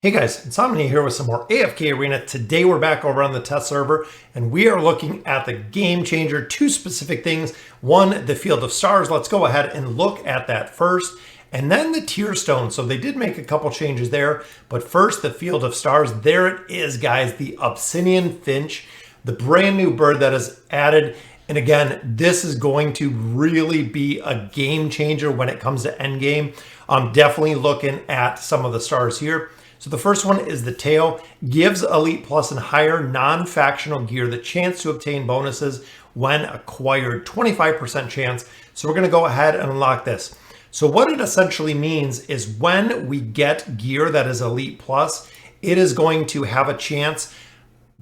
Hey guys, Insomnia here with some more AFK Arena. Today we're back over on the test server and we are looking at the game changer, two specific things. One, the Field of Stars. Let's go ahead and look at that first. And then the tier stone. So they did make a couple changes there, but first the Field of Stars. There it is, guys, the Obsidian Finch, the brand new bird that is added. And again, this is going to really be a game changer when it comes to endgame. I'm definitely looking at some of the stars here. So the first one is the tail, gives Elite Plus and higher non-factional gear the chance to obtain bonuses when acquired, 25% chance. So we're gonna go ahead and unlock this. So what it essentially means is when we get gear that is Elite Plus, it is going to have a chance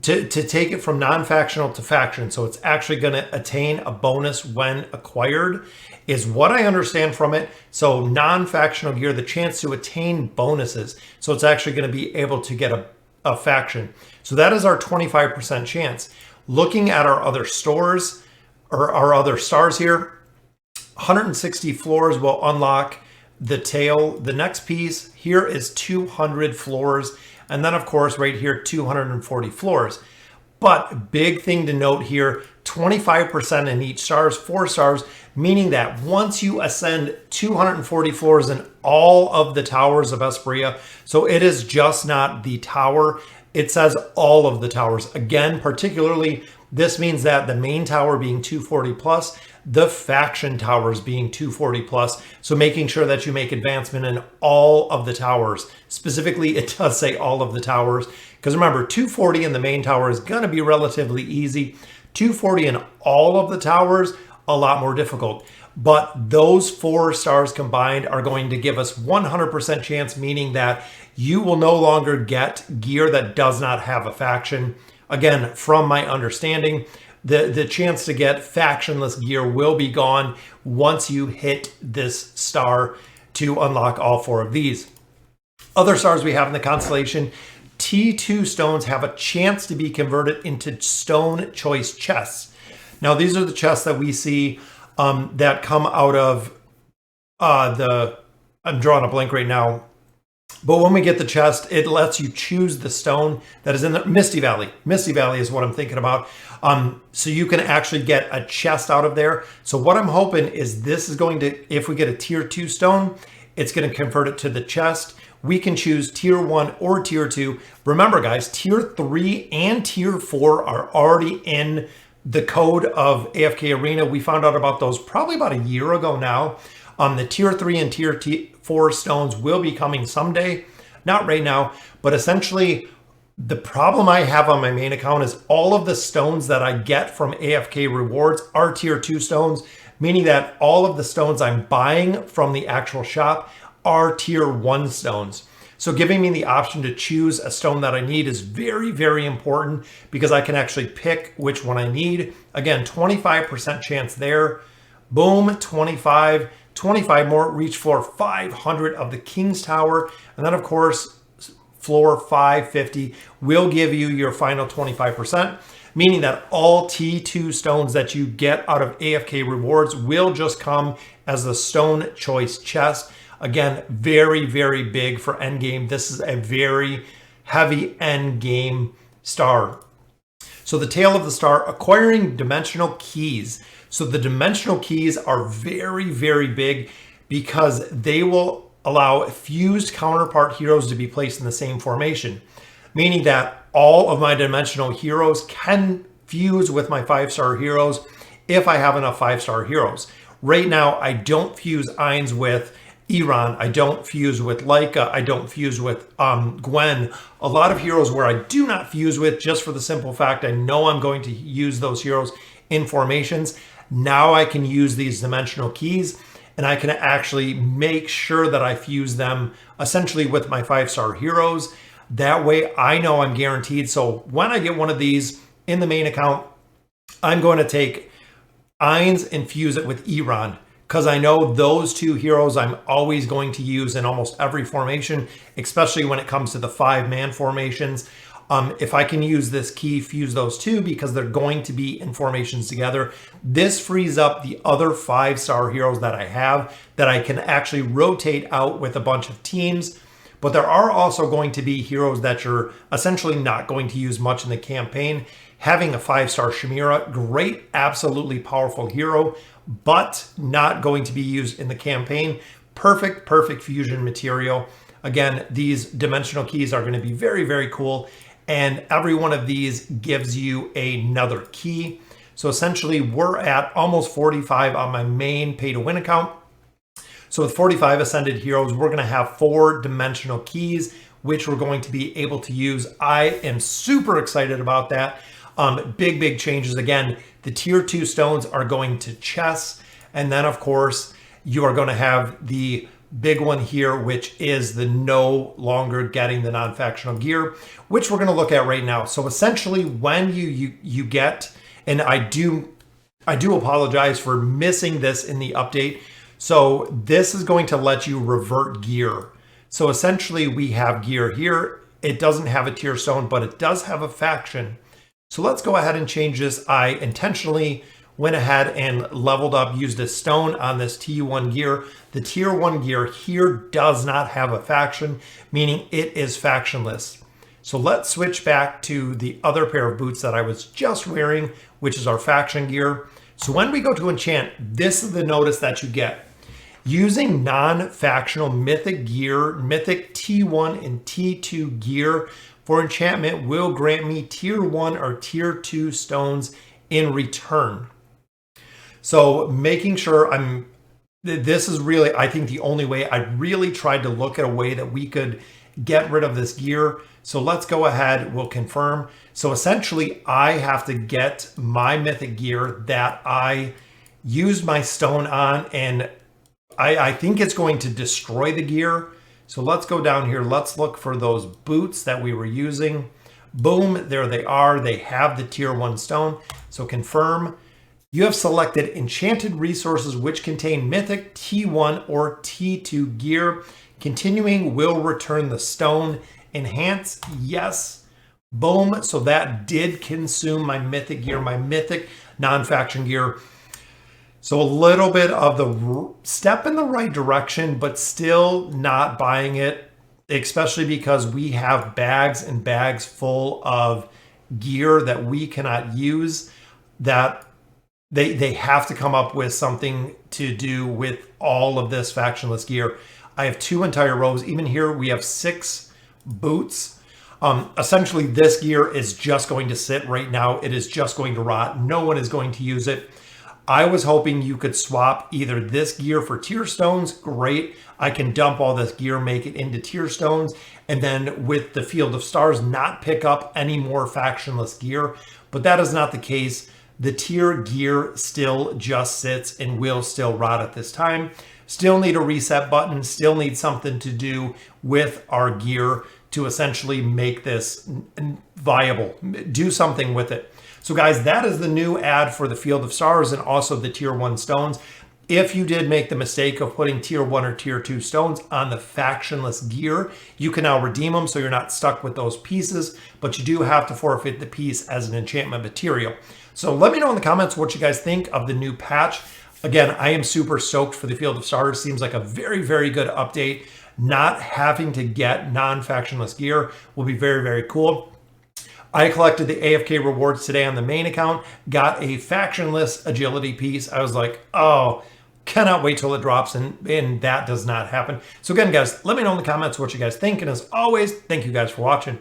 to take it from non-factional to faction. So it's actually gonna attain a bonus when acquired, is what I understand from it. So non-factional gear, the chance to attain bonuses. So it's actually gonna be able to get a faction. So that is our 25% chance. Looking at our other stores, or our other stars here, 160 floors will unlock the tail. The next piece here is 200 floors. And then of course, right here, 240 floors. But big thing to note here, 25% in each stars, 4 stars, meaning that once you ascend 240 floors in all of the towers of Esperia, so it is just not the tower, it says all of the towers. Again, particularly, this means that the main tower being 240 plus, the faction towers being 240 plus. So making sure that you make advancement in all of the towers. Specifically, it does say all of the towers. Because remember, 240 in the main tower is going to be relatively easy. 240 in all of the towers, a lot more difficult. But those 4 stars combined are going to give us 100% chance, meaning that you will no longer get gear that does not have a faction. Again, from my understanding, the chance to get factionless gear will be gone once you hit this star to unlock all 4 of these. Other stars we have in the constellation, T2 stones have a chance to be converted into stone choice chests. Now, these are the chests that we see that come out of I'm drawing a blank right now. But when we get the chest, it lets you choose the stone that is in the Misty Valley. Misty Valley is what I'm thinking about. So you can actually get a chest out of there. So what I'm hoping is this is going to, if we get a tier 2 stone, it's going to convert it to the chest. We can choose tier 1 or tier 2. Remember guys, tier 3 and tier 4 are already in the code of AFK Arena. We found out about those probably about a year ago now. The tier 3 and tier 4 stones will be coming someday, not right now, but essentially the problem I have on my main account is all of the stones that I get from AFK rewards are tier 2 stones, meaning that all of the stones I'm buying from the actual shop are tier 1 stones. So giving me the option to choose a stone that I need is very, very important because I can actually pick which one I need. Again, 25% chance there. Boom, 25 more, reach floor 500 of the King's Tower. And then of course, floor 550 will give you your final 25%, meaning that all T2 stones that you get out of AFK rewards will just come as the stone choice chest. Again, very, very big for endgame. This is a very heavy endgame star. So the tail of the star, acquiring dimensional keys. So the dimensional keys are very, very big because they will allow fused counterpart heroes to be placed in the same formation, meaning that all of my dimensional heroes can fuse with my 5-star heroes if I have enough 5-star heroes. Right now, I don't fuse Ainz with Iran, I don't fuse with Leica, I don't fuse with Gwen. A lot of heroes where I do not fuse with, just for the simple fact I know I'm going to use those heroes in formations. Now I can use these dimensional keys and I can actually make sure that I fuse them essentially with my 5-star heroes. That way I know I'm guaranteed. So when I get one of these in the main account, I'm going to take Ainz and fuse it with Iran, because I know those 2 heroes I'm always going to use in almost every formation, especially when it comes to the 5-man formations. If I can use this key, fuse those 2 because they're going to be in formations together, this frees up the other 5-star heroes that I have that I can actually rotate out with a bunch of teams. But there are also going to be heroes that you're essentially not going to use much in the campaign. Having a 5-star Chimera, great, absolutely powerful hero, but not going to be used in the campaign. Perfect fusion material. Again, these dimensional keys are going to be very, very cool. And every one of these gives you another key. So essentially, we're at almost 45 on my main pay-to-win account. So with 45 Ascended Heroes, we're going to have 4 dimensional keys, which we're going to be able to use. I am super excited about that. Big changes. Again, the tier 2 stones are going to chests. And then, of course, you are going to have the big one here, which is the no longer getting the non-factional gear, which we're going to look at right now. So essentially, when you get, and I do apologize for missing this in the update. So this is going to let you revert gear. So essentially, we have gear here. It doesn't have a tier stone, but it does have a faction. So let's go ahead and change this. I intentionally went ahead and leveled up, used a stone on this T1 gear. The tier 1 gear here does not have a faction, meaning it is factionless. So let's switch back to the other pair of boots that I was just wearing, which is our faction gear. So when we go to enchant, this is the notice that you get. Using non-factional mythic gear, mythic T1 and T2 gear for enchantment will grant me tier 1 or tier 2 stones in return. So making sure this is really, I think, the only way. I really tried to look at a way that we could get rid of this gear. So let's go ahead, we'll confirm. So essentially, I have to get my mythic gear that I used my stone on, and I think it's going to destroy the gear. So let's go down here. Let's look for those boots that we were using. Boom, there they are. They have the tier 1 stone. So confirm. You have selected enchanted resources which contain mythic T1 or T2 gear. Continuing will return the stone. Enhance, yes. Boom. So that did consume my mythic gear, my mythic non-faction gear. So a little bit of the step in the right direction, but still not buying it, especially because we have bags and bags full of gear that we cannot use, that they have to come up with something to do with all of this factionless gear. I have 2 entire rows. Even here, we have 6 boots. Essentially, this gear is just going to sit right now. It is just going to rot. No one is going to use it. I was hoping you could swap either this gear for tier stones. Great. I can dump all this gear, make it into tier stones, and then with the Field of Stars, not pick up any more factionless gear. But that is not the case. The tier gear still just sits and will still rot at this time. Still need a reset button. Still need something to do with our gear to essentially make this viable. Do something with it. So guys, that is the new ad for the Field of Stars and also the tier 1 stones. If you did make the mistake of putting tier 1 or tier 2 stones on the factionless gear, you can now redeem them so you're not stuck with those pieces, but you do have to forfeit the piece as an enchantment material. So let me know in the comments what you guys think of the new patch. Again, I am super stoked for the Field of Stars. Seems like a very good update. Not having to get non-factionless gear will be very cool. I collected the AFK rewards today on the main account, got a factionless agility piece. I was like, oh, cannot wait till it drops, and that does not happen. So again, guys, let me know in the comments what you guys think. And as always, thank you guys for watching.